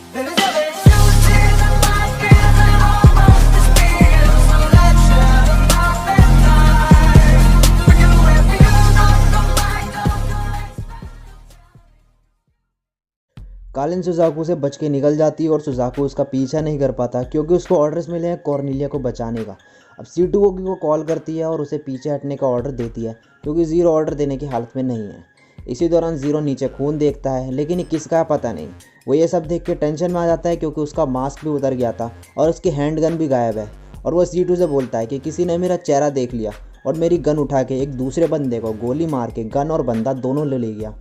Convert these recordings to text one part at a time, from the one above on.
There's only shoes in the light, feeling almost as real. So let's share a perfect night. For you and me, not the light of your कालिन Suzaku से बच के निकल जाती है और Suzaku उसका पीछा नहीं कर पाता क्योंकि उसको ऑर्डर्स मिले हैं कॉर्नेलिया को बचाने का। अब C2 को कॉल करती है और उसे पीछे हटने का ऑर्डर देती है क्योंकि ज़ीरो ऑर्डर देने की हालत में नहीं है। इसी दौरान ज़ीरो नीचे खून देखता है लेकिन ये किसका पता नहीं। वो ये सब देख के टेंशन में आ जाता है क्योंकि उसका मास्क भी उतर गया था और उसकी हैंडगन भी गायब है। और वो C2 से बोलता है कि किसी ने मेरा चेहरा देख लिया और मेरी गन उठा के एक दूसरे बंदे को गोली मार के गन और बंदा दोनों ले गया।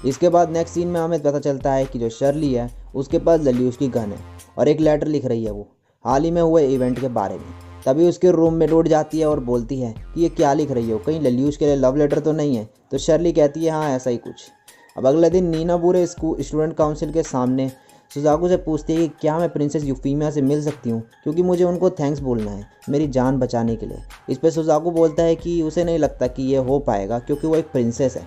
इसके बाद नेक्स्ट सीन में हमें पता चलता है कि जो शर्ली है उसके पास लेल्यूस की गन है और एक लेटर लिख रही है वो हाल ही में हुए इवेंट के बारे में। तभी उसके रूम में लौट जाती है और बोलती है कि ये क्या लिख रही हो, कहीं लेल्यूस के लिए लव लेटर तो नहीं है। तो शर्ली कहती है हाँ ऐसा ही कुछ। अब अगले दिन नीना पूरे स्टूडेंट काउंसिल के सामने सुजाकू से पूछती है कि क्या मैं प्रिंसेस यूफीमिया से मिल सकती हूँ क्योंकि मुझे उनको थैंक्स बोलना है मेरी जान बचाने के लिए। इस पर सुजाकू बोलता है कि उसे नहीं लगता कि ये हो पाएगा क्योंकि वो एक प्रिंसेस है।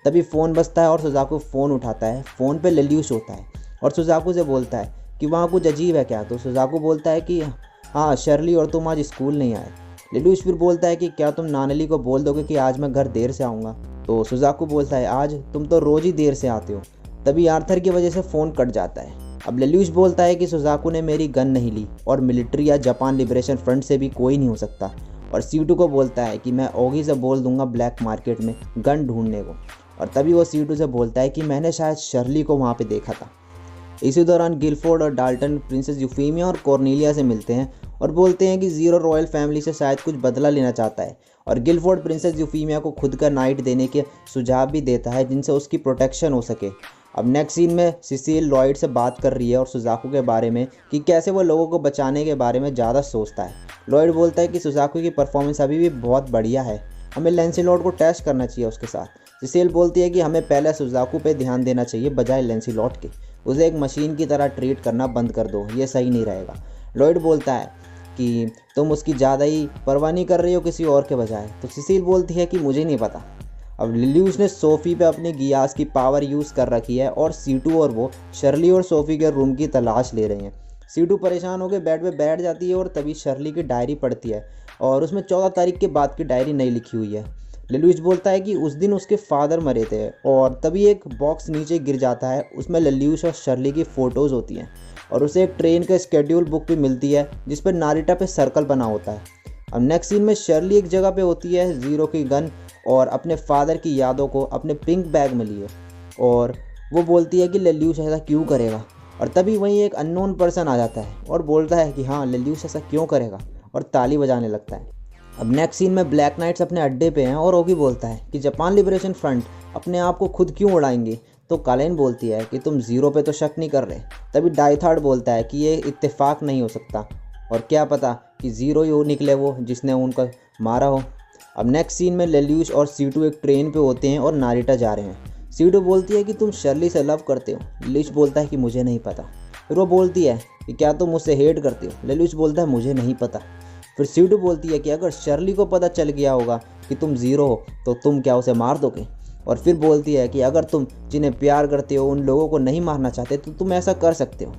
तभी फ़ोन बजता है और सुजाकू फ़ोन उठाता है। फ़ोन पे लेल्यूस होता है और सुजाकू से बोलता है कि वहाँ कुछ अजीब है क्या। तो सुजाकू बोलता है कि हाँ शर्ली और तुम आज स्कूल नहीं आए। लेल्यूस फिर बोलता है कि क्या तुम नानली को बोल दोगे कि आज मैं घर देर से आऊँगा। तो सुजाकू बोलता है आज तुम तो रोज़ ही देर से आते हो। तभी आर्थर की वजह से फ़ोन कट जाता है। अब लेल्यूस बोलता है कि सुजाकू ने मेरी गन नहीं ली और मिलिट्री या जापान लिबरेशन फ्रंट से भी कोई नहीं हो सकता। और C2 को बोलता है कि मैं ओगी से बोल दूंगा ब्लैक मार्केट में गन ढूंढने को। और तभी वो C2 से बोलता है कि मैंने शायद शर्ली को वहाँ पे देखा था। इसी दौरान गिलफोर्ड और डाल्टन प्रिंसेस यूफीमिया और कॉर्नेलिया से मिलते हैं और बोलते हैं कि ज़ीरो रॉयल फैमिली से शायद कुछ बदला लेना चाहता है। और गिलफोर्ड प्रिंसेस यूफीमिया को खुद का नाइट देने के सुझाव भी देता है जिनसे उसकी प्रोटेक्शन हो सके। अब नेक्स्ट सीन में सिसिल लॉयड से बात कर रही है और सुजाकू के बारे में कि कैसे वो लोगों को बचाने के बारे में ज़्यादा सोचता है। लॉयड बोलता है कि सुजाकू की परफॉर्मेंस अभी भी बहुत बढ़िया है, हमें लैंसीलॉट को टेस्ट करना चाहिए उसके साथ। सिसिल बोलती है कि हमें पहले सुजाकू पे ध्यान देना चाहिए बजाय लैंसीलॉट के, उसे एक मशीन की तरह ट्रीट करना बंद कर दो, ये सही नहीं रहेगा। लॉयड बोलता है कि तुम उसकी ज़्यादा ही परवाह नहीं कर रही हो किसी और के बजाय। तो सिसिल बोलती है कि मुझे नहीं पता। अब लेल्यूस ने सोफ़ी पे अपनी गियास की पावर यूज़ कर रखी है और C2 और वो शर्ली और सोफ़ी के रूम की तलाश ले रहे हैं। C2 परेशान होकर बेड पे बैठ जाती है और तभी शर्ली की डायरी पढ़ती है और उसमें 14 तारीख के बाद की डायरी नहीं लिखी हुई है। लेल्यूस बोलता है कि उस दिन उसके फादर मरे थे और तभी एक बॉक्स नीचे गिर जाता है, उसमें लेल्यूस और शर्ली की फ़ोटोज़ होती हैं और उसे एक ट्रेन का स्केड्यूल बुक भी मिलती है जिस पर नारिटा पे सर्कल बना होता है। अब नेक्स्ट सीन में शर्ली एक जगह पे होती है ज़ीरो की गन और अपने फादर की यादों को अपने पिंक बैग में लिए और वो बोलती है कि लेल्यूस ऐसा क्यों करेगा। और तभी वहीं एक अननोन पर्सन आ जाता है और बोलता है कि हाँ लेल्यूस ऐसा क्यों करेगा और ताली बजाने लगता है। अब नेक्स्ट सीन में ब्लैक नाइट्स अपने अड्डे पे हैं और ओगी बोलता है कि जापान लिबरेशन फ्रंट अपने आप को खुद क्यों उड़ाएंगे। तो कालेन बोलती है कि तुम ज़ीरो पे तो शक नहीं कर रहे। तभी डाइथार्ड बोलता है कि ये इत्तेफाक नहीं हो सकता और क्या पता कि ज़ीरो ही निकले वो जिसने उनको मारा हो। अब नेक्स्ट सीन में लेल्यूस और C2 एक ट्रेन पे होते हैं और नारिटा जा रहे हैं। C2 बोलती है कि तुम शर्ली से लव करते हो। लेल्यूस बोलता है कि मुझे नहीं पता। फिर वो बोलती है कि क्या तुम मुझसे हेट करते हो। लेल्यूस बोलता है मुझे नहीं पता। फिर C2 बोलती है कि अगर शर्ली को पता चल गया होगा कि तुम ज़ीरो हो तो तुम क्या उसे मार दोगे। और फिर बोलती है कि अगर तुम जिन्हें प्यार करते हो उन लोगों को नहीं मारना चाहते तो तुम ऐसा कर सकते हो।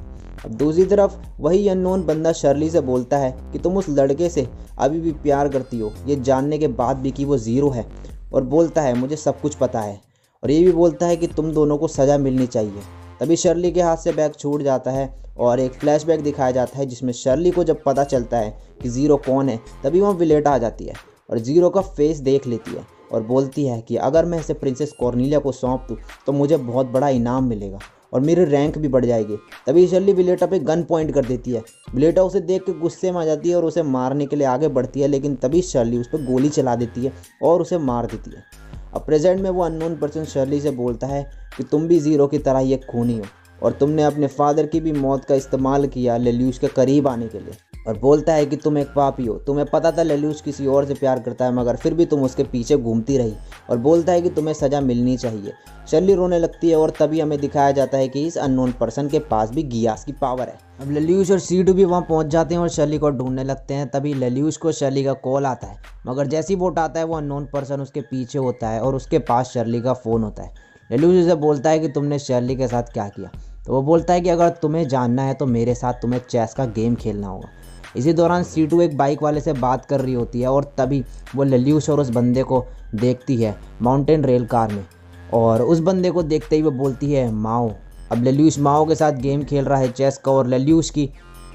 अब दूसरी तरफ वही अननोन बंदा शर्ली से बोलता है कि तुम उस लड़के से अभी भी प्यार करती हो ये जानने के बाद भी कि वो ज़ीरो है, और बोलता है मुझे सब कुछ पता है, और ये भी बोलता है कि तुम दोनों को सज़ा मिलनी चाहिए। तभी शर्ली के हाथ से बैग छूट जाता है और एक फ्लैशबैक दिखाया जाता है जिसमें शर्ली को जब पता चलता है कि ज़ीरो कौन है तभी वहाँ विलेटा आ जाती है और ज़ीरो का फेस देख लेती है और बोलती है कि अगर मैं इसे प्रिंसेस कॉर्नेलिया को सौंप दूँ तो मुझे बहुत बड़ा इनाम मिलेगा और मेरी रैंक भी बढ़ जाएगी। तभी शर्ली विलेटा पे गन पॉइंट कर देती है। विलेटा उसे देख के गुस्से में आ जाती है और उसे मारने के लिए आगे बढ़ती है, लेकिन तभी शर्ली उस पर गोली चला देती है और उसे मार देती है। अब प्रेजेंट में वो अननोन पर्सन शर्ली से बोलता है कि तुम भी ज़ीरो की तरह ही एक खूनी हो और तुमने अपने फादर की भी मौत का इस्तेमाल किया लेल्यूस के करीब आने के लिए, और बोलता है कि तुम एक पापी हो, तुम्हें पता था लेल्यूस किसी और से प्यार करता है मगर फिर भी तुम उसके पीछे घूमती रही, और बोलता है कि तुम्हें सज़ा मिलनी चाहिए। शर्ली रोने लगती है और तभी हमें दिखाया जाता है कि इस अननोन पर्सन के पास भी गियास की पावर है। अब लेल्यूस और C2 भी वहाँ पहुँच जाते हैं और शर्ली को ढूंढने लगते हैं। तभी लेल्यूस को शर्ली का कॉल आता है मगर जैसे ही वो उठाता है वो अननोन पर्सन उसके पीछे होता है और उसके पास शर्ली का फ़ोन होता है। लेल्यूस उसे बोलता है कि तुमने शर्ली के साथ क्या किया। तो वो बोलता है कि अगर तुम्हें जानना है तो मेरे साथ तुम्हें चेस का गेम खेलना होगा। इसी दौरान C2 एक बाइक वाले से बात कर रही होती है और तभी वो लेल्यूश और उस बंदे को देखती है माउंटेन रेल कार में, और उस बंदे को देखते ही वो बोलती है माओ। अब लेल्यूश माओ के साथ गेम खेल रहा है चेस का, और लेल्यूश की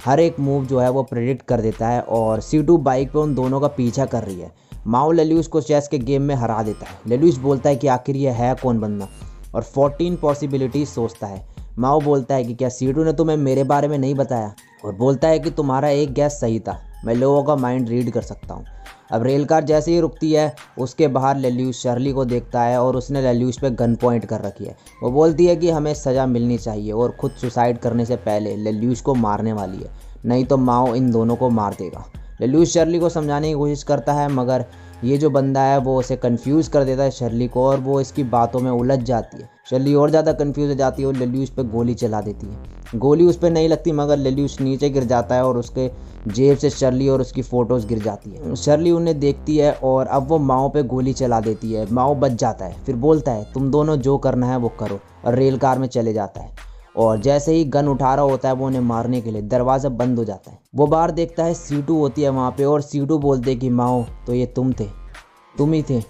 हर एक मूव जो है वो प्रेडिक्ट कर देता है, और C2 बाइक पे उन दोनों का पीछा कर रही है। माओ लेल्यूश को चेस के गेम में हरा देता है। लेल्यूश बोलता है कि आखिर ये है कौन बंदा, और 14 पॉसिबिलिटीज सोचता है। माओ बोलता है कि क्या C2 ने तुम्हें मेरे बारे में नहीं बताया, और बोलता है कि तुम्हारा एक गैस सही था, मैं लोगों का माइंड रीड कर सकता हूँ। अब रेलकार जैसे ही रुकती है उसके बाहर लेल्यूश शर्ली को देखता है और उसने लेल्यूश पे गन पॉइंट कर रखी है। वो बोलती है कि हमें सज़ा मिलनी चाहिए और खुद सुसाइड करने से पहले लेल्यूश को मारने वाली है, नहीं तो माओ इन दोनों को मार देगा। लेल्यूश शर्ली को समझाने की कोशिश करता है, मगर ये जो बंदा है वो उसे कंफ्यूज कर देता है शर्ली को, और वो इसकी बातों में उलझ जाती है। शर्ली और ज़्यादा कंफ्यूज हो जाती है और लेल्यूश पे गोली चला देती है। गोली उस पर नहीं लगती, मगर लेल्यूश नीचे गिर जाता है और उसके जेब से शर्ली और उसकी फ़ोटोज़ गिर जाती है। शर्ली उन्हें देखती है और अब वो माओ पे गोली चला देती है। माओ बच जाता है, फिर बोलता है तुम दोनों जो करना है वो करो, और रेल कार में चले जाता है। और जैसे ही गन उठा रहा होता है वो उन्हें मारने के लिए, दरवाज़ा बंद हो जाता है। वो बाहर देखता है C2 होती है वहाँ पे, और C2 बोलते कि माओ तो ये तुम ही थे।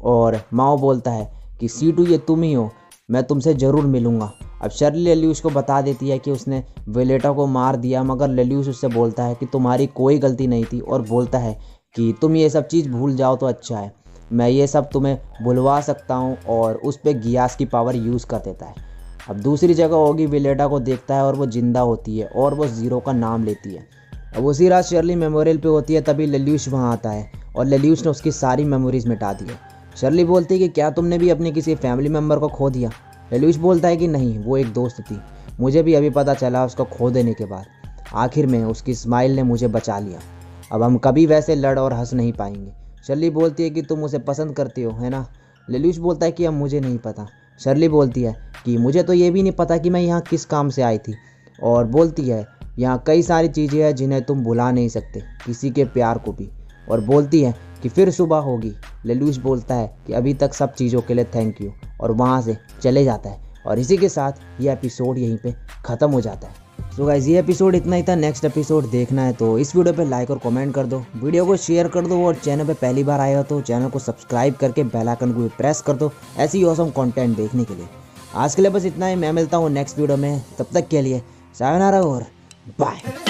और माओ बोलता है कि C2 ये तुम ही हो, मैं तुमसे ज़रूर मिलूँगा। अब शर्ली लेल्यूश को बता देती है कि उसने विलेटा को मार दिया, मगर लेल्यूश उससे बोलता है कि तुम्हारी कोई गलती नहीं थी, और बोलता है कि तुम ये सब चीज़ भूल जाओ तो अच्छा है, मैं ये सब तुम्हें भुलवा सकता हूँ, और उस पर गियास की पावर यूज़ कर देता है। अब दूसरी जगह होगी विलेटा को देखता है और वो ज़िंदा होती है और वो ज़ीरो का नाम लेती है। अब उसी रात शर्ली मेमोरियल पे होती है, तभी लेल्यूश वहाँ आता है और लेल्यूश ने उसकी सारी मेमोरीज मिटा दी है। शर्ली बोलती है कि क्या तुमने भी अपने किसी फैमिली मेम्बर को खो दिया। लेल्यूश बोलता है कि नहीं, वो एक दोस्त थी, मुझे भी अभी पता चला उसको खो देने के बाद। आखिर में उसकी स्माइल ने मुझे बचा लिया, अब हम कभी वैसे लड़ और हंस नहीं पाएंगे। शर्ली बोलती है कि तुम उसे पसंद करती हो, है ना। लेल्यूश बोलता है कि अब मुझे नहीं पता। शर्ली बोलती है कि मुझे तो ये भी नहीं पता कि मैं यहाँ किस काम से आई थी, और बोलती है यहाँ कई सारी चीज़ें हैं जिन्हें तुम भुला नहीं सकते, किसी के प्यार को भी। और बोलती है कि फिर सुबह होगी। लेल्यूश बोलता है कि अभी तक सब चीज़ों के लिए थैंक यू, और वहाँ से चले जाता है। और इसी के साथ ये एपिसोड यहीं पे ख़त्म हो जाता है। सो गाइस, ये एपिसोड इतना ही था। नेक्स्ट एपिसोड देखना है तो इस वीडियो पे लाइक और कमेंट कर दो, वीडियो को शेयर कर दो, और चैनल पे पहली बार आए हो तो चैनल को सब्सक्राइब करके बेल आइकन को भी प्रेस कर दो ऐसी ऑसम कंटेंट देखने के लिए। आज के लिए बस इतना ही, मैं मिलता हूँ नेक्स्ट वीडियो में, तब तक के लिए सायोनारा और बाय।